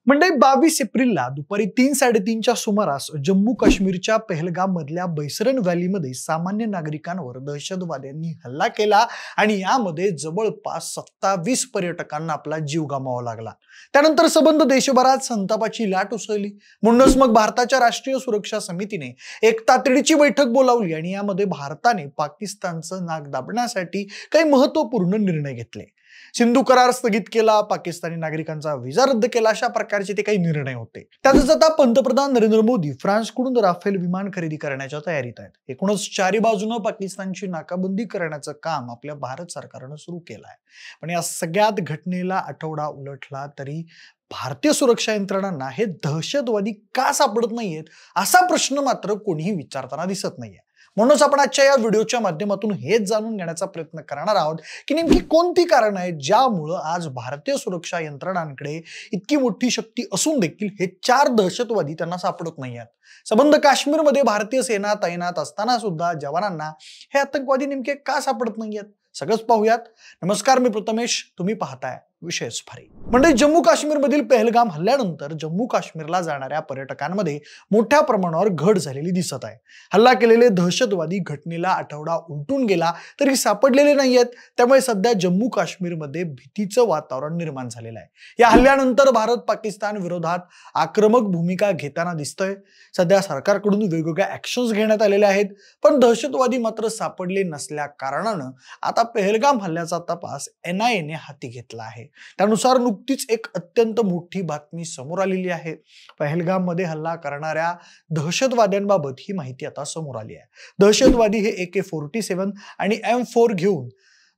मंडळी 22 एप्रिलला दुपारी 3-3:30च्या सुमारास जम्मू काश्मीरच्या पहलगाम मधल्या बैसरन व्हॅलीमध्ये सामान्य नागरिकांवर दहशतवाद्यांनी हल्ला केला आणि यामध्ये जवळपास 27 पर्यटकांना आपला जीव गमवावा लागला। त्यानंतर सबंध देशभरात संतापाची लाट उसळली। म्हणूनच मग भारताच्या राष्ट्रीय सुरक्षा समितीने एक तातडीची बैठक बोलावली आणि यामध्ये भारताने पाकिस्तानचं नाक दाबण्यासाठी काही महत्त्वपूर्ण निर्णय घेतले। सिंधू करार स्थगित केला, पाकिस्तानी नागरिकांचा व्हिसा रद्द केला, अशा प्रकारचे ते काही निर्णय होते। त्यातच आता पंतप्रधान नरेंद्र मोदी फ्रान्सकडून राफेल विमान खरेदी करण्याच्या तयारीत आहेत। एकूणच चारी बाजूने पाकिस्तानची नाकाबंदी करण्याचं काम आपल्या भारत सरकारने सुरू केलं आहे। पण या सगळ्यात घटनेला आठवडा उलटला तरी भारतीय सुरक्षा यंत्रणांना हे दहशतवादी का सापडत नाहीयेत असा प्रश्न मात्र कोणीही विचारताना दिसत नाहीये। म्हणूनच आपण आजच्या या व्हिडिओच्या माध्यमातून हेच जाणून घेण्याचा प्रयत्न करणार आहोत की नेमकी कोणती कारण आहेत ज्यामुळे आज भारतीय सुरक्षा यंत्रणांकडे इतकी मोठी शक्ती असून देखील हे 4 दहशतवादी त्यांना सापडत नाहीयेत। सबंध काश्मीरमध्ये भारतीय सेना तैनात असताना सुद्धा जवानांना हे आतंकवादी नेमके का सापडत नाहीयेत सगळंच पाहूयात। नमस्कार, मी प्रथमेश, तुम्ही पाहताय विशेष भारी। म्हणजे जम्मू काश्मीर मधील पहलगाम हल्ल्यानंतर जम्मू काश्मीरला जाणाऱ्या पर्यटकांमध्ये मोठ्या प्रमाणावर घट झालेली दिसत आहे। हल्ला केलेले दहशतवादी घटनेला आठवडा उलटून गेला तरी सापडलेले नाहीयेत, त्यामुळे सध्या जम्मू काश्मीरमध्ये भीतीचं वातावरण निर्माण झालेलं आहे। या हल्ल्यानंतर भारत पाकिस्तान विरोधात आक्रमक भूमिका घेताना दिसतोय। सध्या सरकारकडून वेगवेगळ्या ऍक्शन्स घेण्यात आलेल्या आहेत, पण दहशतवादी मात्र सापडले नसल्या कारणाने आता पहलगाम हल्ल्याचा तपास NIA ने हाती घेतला आहे। त्यानुसार नुकतीच एक अत्यंत मोठी बातमी समोर आलेली आहे। पहलगाम मध्ये हल्ला करणाऱ्या दहशतवाद्यांबाबत ही माहिती आता समोर आली आहे। दहशतवादी हे AK-47 आणि M4 घेऊन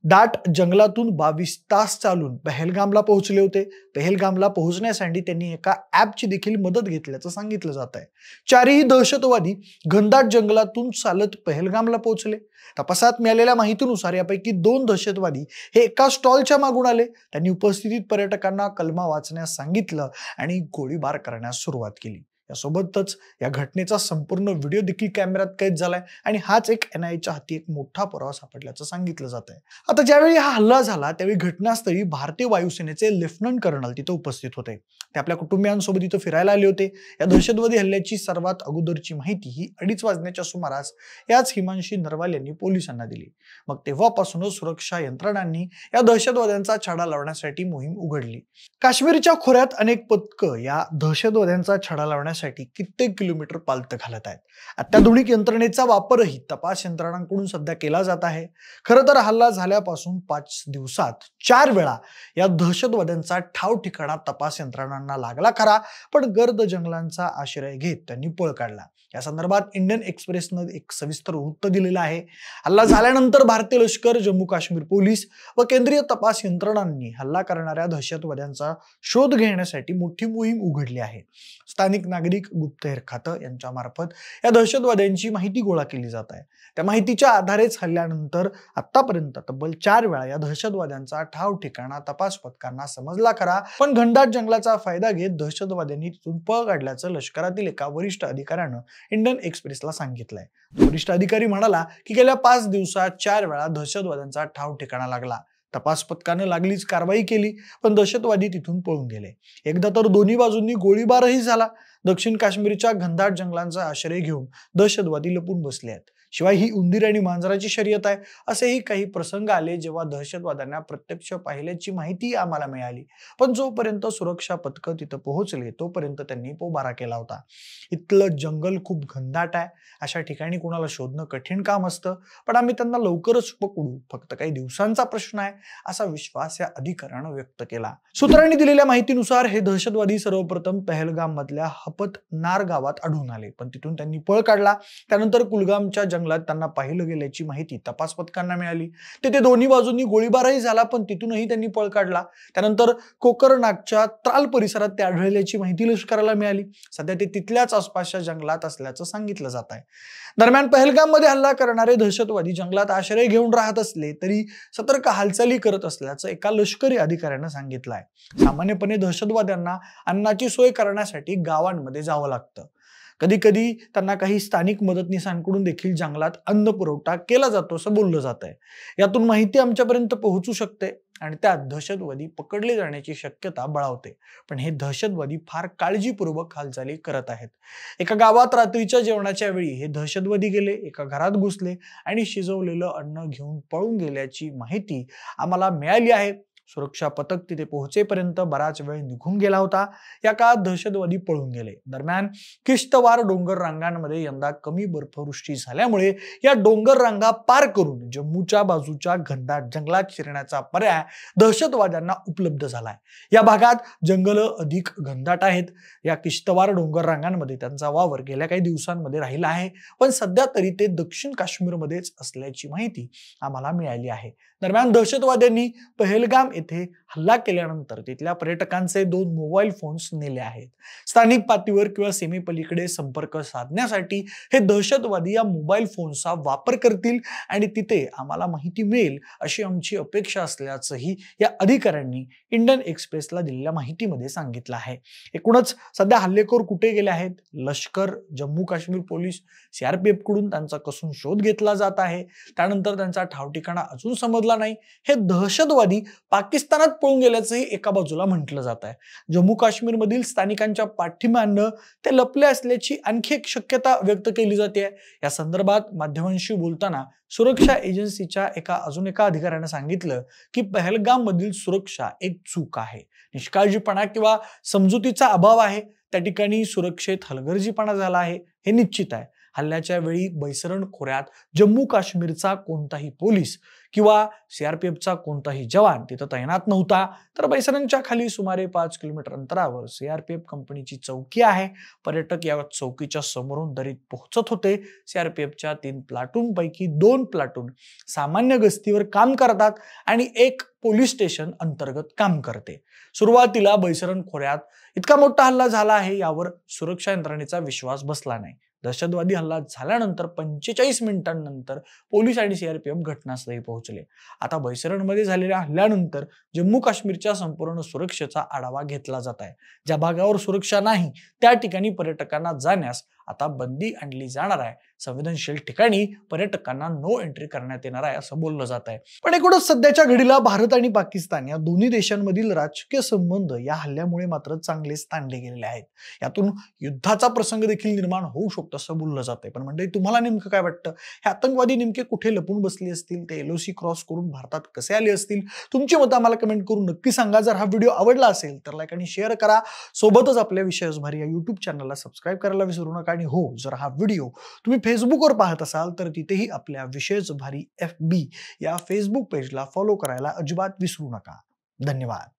दाट जंगलातून 22 तास चालून पहलगामला पोहोचले होते। पहलगामला पोहोचण्यासाठी त्यांनी एका ॲपची देखील मदत घेतल्याचं सांगितलं जात आहे। चारही दहशतवादी घनदाट जंगलातून चालत पहलगामला पोहोचले। तपासात मिळालेल्या माहितीनुसार यापैकी 2 दहशतवादी हे एका स्टॉलच्या मागून आले। त्यांनी उपस्थित पर्यटकांना कलमा वाचण्यास सांगितलं आणि गोळीबार करण्यास सुरुवात केली। यासोबतच या घटनेचा संपूर्ण व्हिडिओ देखील कॅमेऱ्यात कैद झालाय आणि हाच एक NIAच्या हाती एक मोठा पुरावा सापडल्याचं सांगितलं जात आहे। आता ज्यावेळी हा हल्ला झाला त्यावेळी घटनास्थळी भारतीय वायुसेनेचे लेफ्टनंट कर्नल तिथे उपस्थित होते। ते आपल्या कुटुंबियांसोबत इथे फिरायला आले होते। या दहशतवादी हल्ल्याची सर्वात अगोदरची माहिती ही 2:30 वाजण्याच्या सुमारास याच हिमांशी नरवाल यांनी पोलिसांना दिली। मग तेव्हापासूनच सुरक्षा यंत्रणांनी या दहशतवाद्यांचा छडा लावण्यासाठी मोहीम उघडली। काश्मीरच्या खोऱ्यात अनेक पथकं या दहशतवाद्यांचा छडा लावण्यासाठी कित्येक किलोमीटर पालथ घालत आहेत। अत्याधुनिक यंत्रणेचा वापरही तपास यंत्रणांकडून सध्या केला जात आहे। खरं तर हल्ला झाल्यापासून 5 दिवसात 4 वेळा या दहशतवाद्यांचा ठाव ठिकाणा तपास यंत्रणांना लागला खरा, पण गर्द जंगलांचा आश्रय घेत त्यांनी पळ काढला। या संदर्भात इंडियन एक्सप्रेसने एक सविस्तर वृत्त दिलेलं आहे। हल्ला झाल्यानंतर भारतीय लष्कर, जम्मू काश्मीर पोलीस व केंद्रीय तपास यंत्रणांनी हल्ला करणाऱ्या दहशतवाद्यांचा शोध घेण्यासाठी मोठी मोहीम उघडली आहे। स्थानिक नागरिक, गुप्तहेर खातं यांच्या मार्फत या दहशतवाद्यांची माहिती गोळा केली जात आहे। त्या माहितीच्या आधारेच हल्ल्यानंतर आतापर्यंत तब्बल 4 वेळा या दहशतवाद्यांचा ठाव ठिकाणा तपास पथकांना समजला खरा, पण घनदाट जंगलाचा फायदा घेत दहशतवाद्यांनी तिथून पळ काढल्याचं लष्करातील एका वरिष्ठ अधिकाऱ्यानं इंडियन एक्सप्रेसला सांगितलंय। वरिष्ठ अधिकारी म्हणाला की गेल्या 5 दिवसात 4 वेळा दहशतवाद्यांचा ठाव ठिकाणा लागला। तपास पथकाने लागलीच कारवाई केली, पण दहशतवादी तिथून पळून गेले। एकदा तर दोन्ही बाजूंनी गोळीबारही झाला। दक्षिण काश्मीरच्या घनदाट जंगलांचा आश्रय घेऊन दहशतवादी लपून बसले आहेत। शिवाय ही उंदीर आणि मांजराची शर्यत आहे असेही काही प्रसंग आले जेव्हा दहशतवाद्यांना प्रत्यक्ष पाहिल्याची माहिती आम्हाला मिळाली, पण जोपर्यंत सुरक्षा पथकं तिथं पोहोचले तोपर्यंत त्यांनी पोबारा केला होता। इथलं जंगल खूप घनदाट आहे, अशा ठिकाणी कोणाला शोधणं कठीण काम असतं, पण आम्ही त्यांना लवकरच पकडू, फक्त काही दिवसांचा प्रश्न आहे असा विश्वास या अधिकाऱ्यानं व्यक्त केला। सूत्रांनी दिलेल्या माहितीनुसार हे दहशतवादी सर्वप्रथम पहलगाम मधल्या हपत नार गावात आढळून आले, पण तिथून त्यांनी पळ काढला। त्यानंतर कुलगामच्या जंगलात त्यांना पाहिलं गेल्याची माहिती तपास पथकांना मिळाली। तिथे दोन्ही बाजूंनी गोळीबारही झाला, पण तिथूनही त्यांनी पळ काढला। त्यानंतर कोकरनागच्या त्राल परिसरात ते आढळल्याची माहिती लष्कराला मिळाली। सध्या ते तिथल्याच आसपासच्या जंगलात असल्याचं सांगितलं जात आहे। दरम्यान पहलगाम मध्ये हल्ला करणारे दहशतवादी जंगलात आश्रय घेऊन राहत असले तरी सतर्क हालचाली करत असल्याचं एका लष्करी अधिकाऱ्यानं सांगितलं आहे। सामान्यपणे दहशतवाद्यांना अन्नाची सोय करण्यासाठी गावांमध्ये जावं लागतं। कधी कधी त्यांना काही स्थानिक मदतनीसांकडून देखील जंगलात अन्न पुरवठा केला जातो असं बोललं जात आहे. यातून माहिती आमच्यापर्यंत पोहोचू शकते आणि त्यात दहशतवादी पकडले जाण्याची शक्यता बळावते. पण हे दहशतवादी फार काळजीपूर्वक हालचाली करत आहेत. एका गावात रात्रीच्या जेवणाच्या वेळी हे दहशतवादी गेले, एका घरात घुसले आणि शिजवलेलं अन्न घेऊन पळून गेल्याची माहिती आम्हाला मिळाली आहे. सुरक्षा पथक तिथे पोहोचेपर्यंत बराच वेळ निघून गेला होता. या काळात दहशतवादी पळून गेले. दरम्यान किश्तवार डोंगर रांगांमध्ये यंदा कमी बर्फवृष्टी झाल्यामुळे या डोंगर रांगा पार करून जम्मूच्या बाजूच्या घनदाट जंगलात शिरण्याचा पर्याय दहशतवाद्यांना उपलब्ध झालाय. या भागात जंगल अधिक घनदाट आहेत. या किश्तवार डोंगर रांगांमध्ये त्यांचा वावर गेल्या काही दिवसांमध्ये राहिला आहे, पण सध्या तरी ते दक्षिण काश्मीरमध्येच असल्याची माहिती आम्हाला मिळाली आहे. दरम्यान दहशतवाद्यांनी पहलगाम येथे हल्ला केल्यानंतर तिथल्या पर्यटकांचे 2 मोबाईल फोन्स नेले आहेत. स्थानिक पातळीवर किंवा सीमेपलीकडे संपर्क साधण्यासाठी हे दहशतवादी या मोबाईल फोन्सचा वापर करतील आणि तिथे आम्हाला माहिती मिळेल अशी आमची अपेक्षा असल्याचंही या अधिकाऱ्यांनी इंडियन एक्सप्रेसला दिलेल्या माहितीमध्ये सांगितलं आहे. एकूणच सध्या हल्लेखोर कुठे गेले आहेत? लष्कर, जम्मू काश्मीर पोलीस, सीआरपीएफ कडून त्यांचा कसून शोध घेतला जात आहे. त्यानंतर त्यांचा ठावठिकाणा अजून समजला नाही. हे दहशतवादी पाकिस्तानात पळून गेल्याचंही एका बाजूला म्हटलं जात आहे. जम्मू काश्मीरमधील स्थानिकांच्या पाठिंब्यानं ते लपले असल्याची आणखी एक शक्यता व्यक्त केली जाते. या संदर्भात माध्यमांशी बोलताना सुरक्षा एजन्सीच्या अजून एका अधिकाऱ्याने सांगितलं की पहलगाम मधील सुरक्षा एक चूक आहे, निष्काळजीपणा किंवा समजुतीचा अभाव आहे. त्या ठिकाणी सुरक्षेत हलगर्जीपणा झाला आहे हे निश्चित आहे. हल्ल्याच्या वेळी बैसरण खोऱ्यात जम्मू काश्मीरचा कोणताही पोलीस किंवा सीआरपीएफचा कोणताही जवान तिथं तैनात नव्हता. तर बैसरणच्या खाली सुमारे 5 किलोमीटर अंतरावर सीआरपीएफ कंपनीची चौकी आहे. पर्यटक या चौकीच्या समोरून दरीत पोहोचत होते. सीआरपीएफच्या 3 प्लाटून पैकी 2 प्लाटून सामान्य गस्तीवर काम करतात आणि 1 पोलीस स्टेशन अंतर्गत काम करते. सुरुवातीला बैसरण खोऱ्यात इतका मोठा हल्ला झाला आहे यावर सुरक्षा यंत्रणेचा विश्वास बसला नाही. दहशतवादी हल्ला झाल्यानंतर 45 मिनिटांनंतर पोलीस आणि सीआरपीएफ घटनास्थळी पोहोचले. आता बैसरणमध्ये झालेल्या हल्ल्यानंतर जम्मू काश्मीरच्या संपूर्ण सुरक्षेचा आढावा घेतला जात आहे. ज्या भागावर सुरक्षा नाही त्या ठिकाणी पर्यटकांना जाण्यास आता बंदी आणली जाणार आहे. संवेदनशील ठिकाणी पर्यटकांना नो एंट्री करण्यात येणार आहे असं बोललं जात आहे. पण एकूणच सध्याच्या घडीला भारत आणि पाकिस्तान या दोन्ही देशांमधील राजकीय संबंध या हल्ल्यामुळे मात्र चांगलेच ताणले गेलेले आहेत. यातून युद्धाचा प्रसंग देखील निर्माण होऊ शकतो असं बोललं जात आहे. पण म्हणजे तुम्हाला नेमकं काय वाटतं? हे आतंकवादी नेमके कुठे लपून बसले असतील? ते LOC क्रॉस करून भारतात कसे आले असतील? तुमची मतं आम्हाला कमेंट करून नक्की सांगा. जर हा व्हिडिओ आवडला असेल तर लाईक आणि शेअर करा. सोबतच आपल्या विशेष भारी या YouTube चॅनलला सबस्क्राईब करायला विसरू नका. आणि हो, जर हा व्हिडिओ तुम्ही फेसबुकवर पाहत असाल तर तिथेही आपल्या विशेष भारी FB या फेसबुक पेजला फॉलो करायला अजिबात विसरू नका. धन्यवाद.